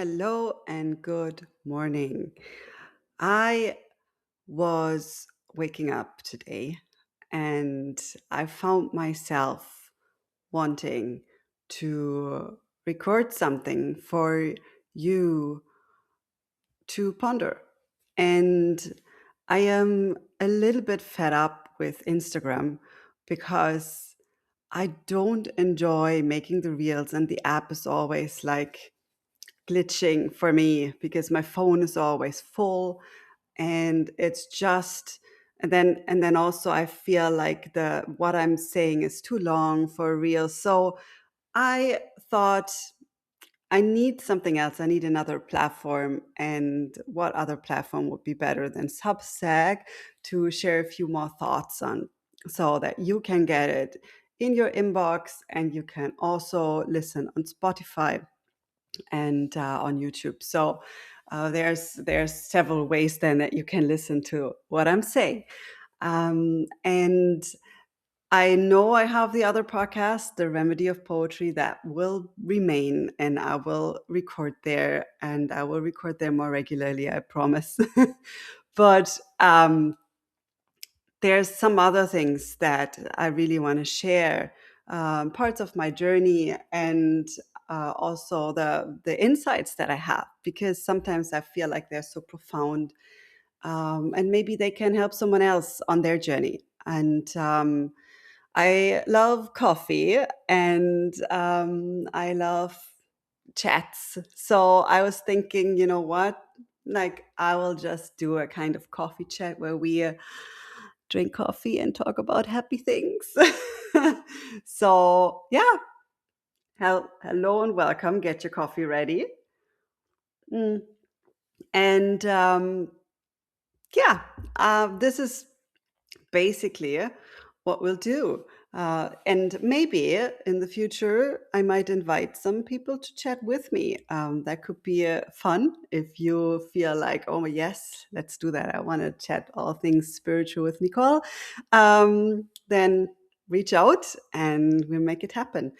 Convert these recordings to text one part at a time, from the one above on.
Hello and good morning. I was waking up today and I found myself wanting to record something for you to ponder. And I am a little bit fed up with Instagram because I don't enjoy making the reels, and the app is always like glitching for me because my phone is always full and it's just and then also I feel like the what I'm saying is too long for real. So I thought I need something else. I need another platform. And what other platform would be better than Substack to share a few more thoughts on so that you can get it in your inbox and you can also listen on Spotify and on YouTube. So there's several ways then that you can listen to what I'm saying. And I know I have the other podcast, The Remedy of Poetry, that will remain, and I will record there, and I will record there more regularly, I promise. But there's some other things that I really want to share, parts of my journey, and also the insights that I have, because sometimes I feel like they're so profound, and maybe they can help someone else on their journey. And I love coffee, and I love chats. So I was thinking, you know what? Like, I will just do a kind of coffee chat where we drink coffee and talk about happy things. So, yeah, hello and welcome. Get your coffee ready. Mm. And yeah, this is basically what we'll do. And maybe in the future, I might invite some people to chat with me. That could be fun if you feel like, oh, yes, let's do that. I want to chat all things spiritual with Nicole. Then reach out and we'll make it happen.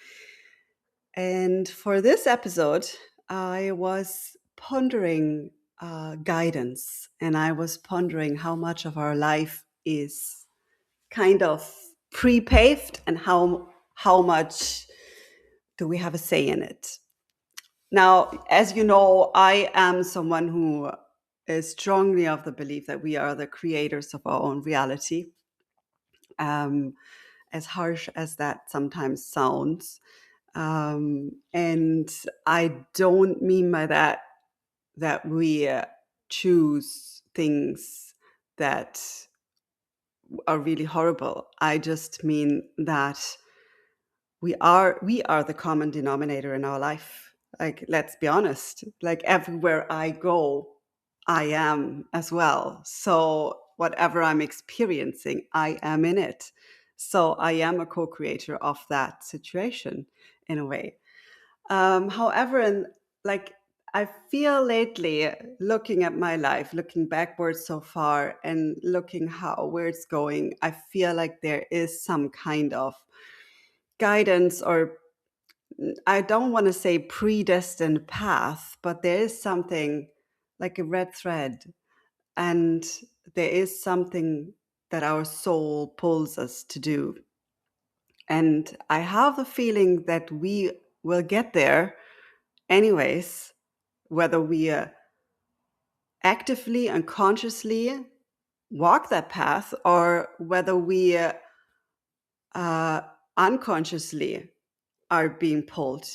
And for this episode, I was pondering guidance, and I was pondering how much of our life is kind of pre-paved and how much do we have a say in it. Now, as you know, I am someone who is strongly of the belief that we are the creators of our own reality. um, as harsh as that sometimes sounds, and I don't mean by that that we choose things that are really horrible. I just mean that we are the common denominator in our life. Like, let's be honest, like everywhere I go, I am as well. So whatever I'm experiencing, I am in it. So I am a co-creator of that situation in a way. However, and like, I feel lately, looking at my life, looking backwards so far and looking how where it's going, I feel like there is some kind of guidance, or I don't want to say predestined path, but there is something like a red thread, and there is something that our soul pulls us to do. And I have the feeling that we will get there anyways, whether we actively and consciously walk that path or whether we uh, unconsciously are being pulled.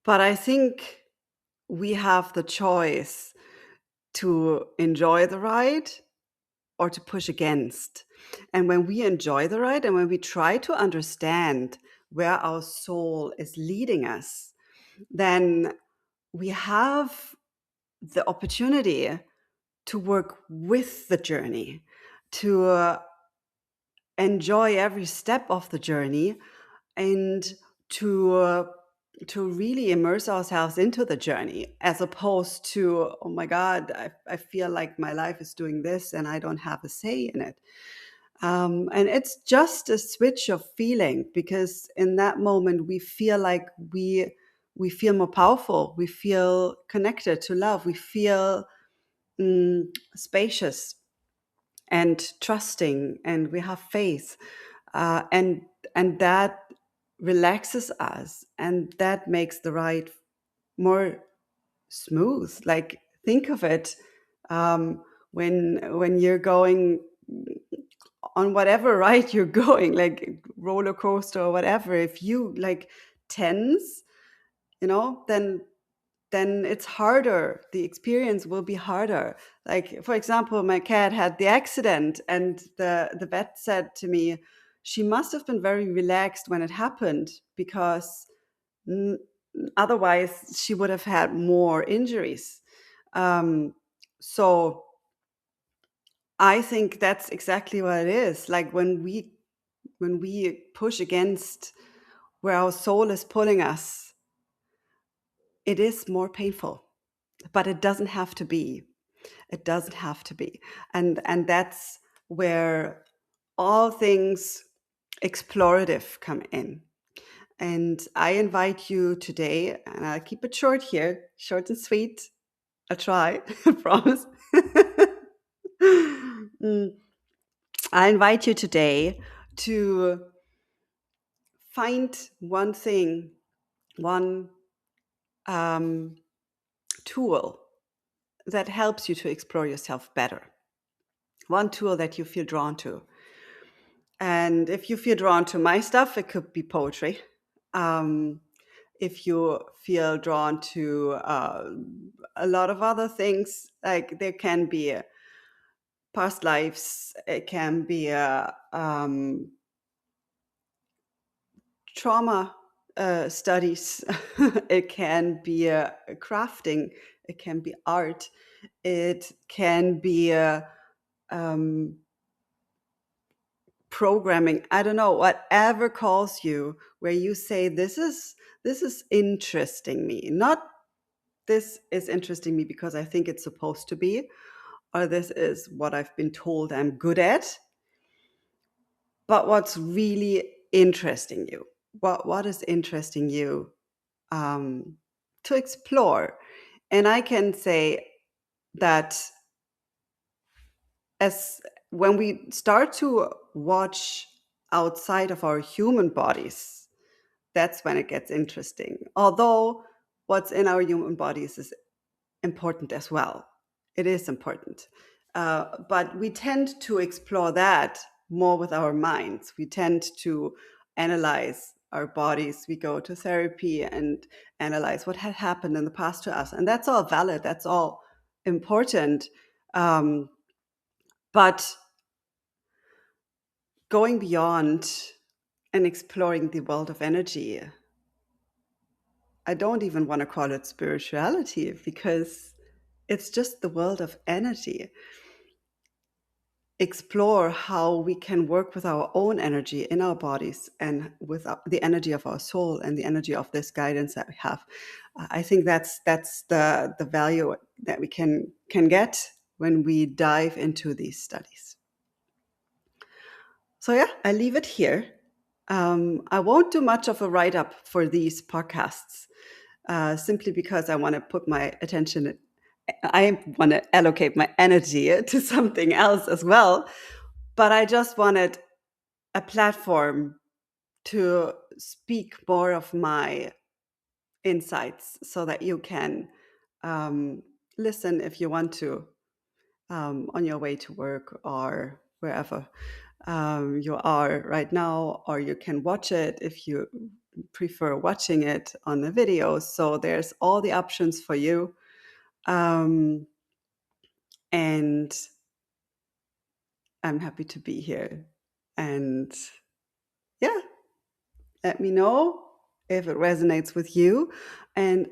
But I think we have the choice to enjoy the ride or to push against. And when we enjoy the ride and when we try to understand where our soul is leading us, then we have the opportunity to work with the journey, to enjoy every step of the journey, and to uh, to really immerse ourselves into the journey, as opposed to, oh my god, I feel like my life is doing this and I don't have a say in it. And it's just a switch of feeling, because in that moment we feel like we we feel more powerful, we feel connected to love, we feel spacious and trusting, and we have faith, and that relaxes us, and that makes the ride more smooth. Like, think of it, when you're going on whatever ride you're going, like roller coaster or whatever, if you like tense, then it's harder. The experience will be harder. Like, for example, my cat had the accident, and the vet said to me, she must have been very relaxed when it happened, because n- otherwise she would have had more injuries. Um, so I think that's exactly what it is. Like, when we push against where our soul is pulling us, it is more painful, but it doesn't have to be. It doesn't have to be. And that's where all things explorative come in. And I invite you today, and I'll keep it short here, short and sweet. I'll try, I promise. Mm, I invite you today to find one thing, one um, tool that helps you to explore yourself better, one tool that you feel drawn to. And if you feel drawn to my stuff, it could be poetry. Um, if you feel drawn to a lot of other things, like there can be past lives, it can be trauma studies, it can be crafting, it can be art, it can be um, programming. I don't know, whatever calls you, where you say, this is interesting me, not this is interesting me because I think it's supposed to be, or this is what I've been told I'm good at, but what's really interesting you. What is interesting you, um, to explore. And I can say that, as when we start to watch outside of our human bodies, that's when it gets interesting. Although what's in our human bodies is important as well. It is important. But we tend to explore that more with our minds. We tend to analyze our bodies. We go to therapy and analyze what had happened in the past to us. And that's all valid, that's all important. Um, but going beyond and exploring the world of energy, I don't even want to call it spirituality, because it's just the world of energy. Explore how we can work with our own energy in our bodies, and with the energy of our soul and the energy of this guidance that we have. I think that's the value that we can get when we dive into these studies. So yeah, I leave it here. I won't do much of a write-up for these podcasts, simply because I want to put my attention, I want to allocate my energy to something else as well. But I just wanted a platform to speak more of my insights, so that you can listen if you want to, on your way to work or wherever you are right now, or you can watch it if you prefer watching it on the video. So there's all the options for you. Um, and I'm happy to be here. And yeah, let me know if it resonates with you. And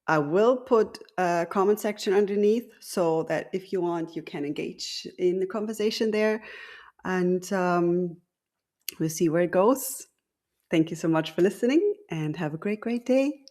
I will put a comment section underneath, so that if you want, you can engage in the conversation there. And we'll see where it goes. Thank you so much for listening, and have a great, great day.